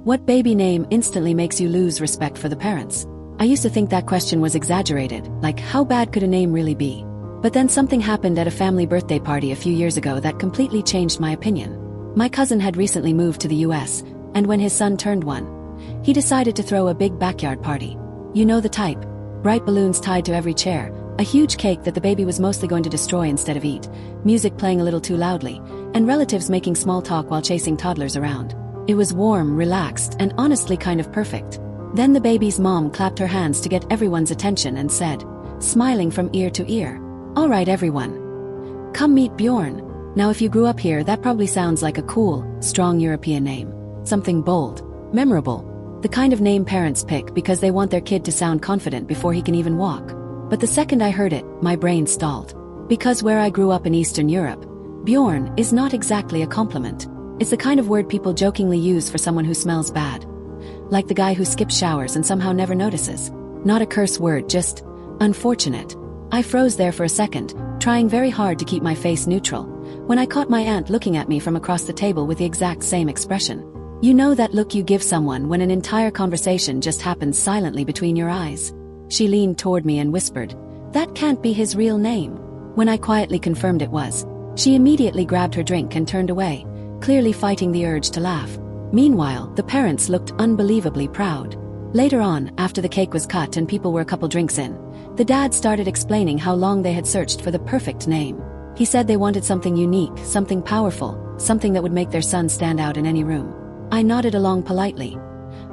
What baby name instantly makes you lose respect for the parents? I used to think that question was exaggerated, like how bad could a name really be? But then something happened at a family birthday party a few years ago that completely changed my opinion. My cousin had recently moved to the US, and when his son turned 1, he decided to throw a big backyard party. You know the type. Bright balloons tied to every chair, a huge cake that the baby was mostly going to destroy instead of eat, music playing a little too loudly, and relatives making small talk while chasing toddlers around. It was warm, relaxed, and honestly kind of perfect. Then the baby's mom clapped her hands to get everyone's attention and said, smiling from ear to ear, "All right, everyone. Come meet Bjorn." Now if you grew up here, that probably sounds like a cool, strong European name. Something bold, memorable. The kind of name parents pick because they want their kid to sound confident before he can even walk. But the second I heard it, my brain stalled. Because where I grew up in Eastern Europe, Bjorn is not exactly a compliment. It's the kind of word people jokingly use for someone who smells bad. Like the guy who skips showers and somehow never notices. Not a curse word, just unfortunate. I froze there for a second, trying very hard to keep my face neutral, when I caught my aunt looking at me from across the table with the exact same expression. You know that look you give someone when an entire conversation just happens silently between your eyes? She leaned toward me and whispered, "That can't be his real name." When I quietly confirmed it was, she immediately grabbed her drink and turned away, clearly fighting the urge to laugh. Meanwhile, the parents looked unbelievably proud. Later on, after the cake was cut and people were a couple drinks in, the dad started explaining how long they had searched for the perfect name. He said they wanted something unique, something powerful, something that would make their son stand out in any room. I nodded along politely,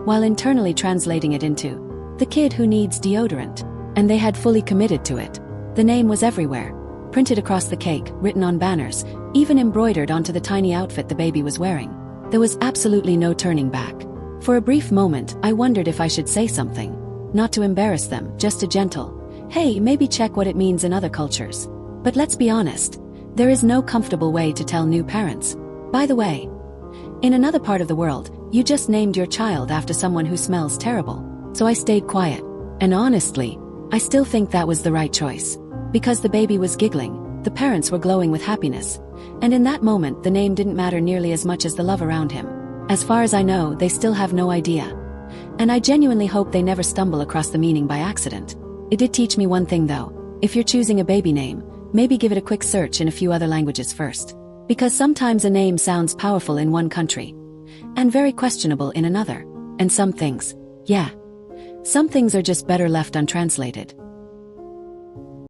while internally translating it into, "The kid who needs deodorant." And they had fully committed to it. The name was everywhere, printed across the cake, written on banners, even embroidered onto the tiny outfit the baby was wearing. There was absolutely no turning back. For a brief moment, I wondered if I should say something. Not to embarrass them, just a gentle, "Hey, maybe check what it means in other cultures." But let's be honest, there is no comfortable way to tell new parents. By the way, in another part of the world, you just named your child after someone who smells terrible. So I stayed quiet. And honestly, I still think that was the right choice. Because the baby was giggling, the parents were glowing with happiness. And in that moment, the name didn't matter nearly as much as the love around him. As far as I know, they still have no idea. And I genuinely hope they never stumble across the meaning by accident. It did teach me one thing though. If you're choosing a baby name, maybe give it a quick search in a few other languages first. Because sometimes a name sounds powerful in one country, and very questionable in another. And some things are just better left untranslated.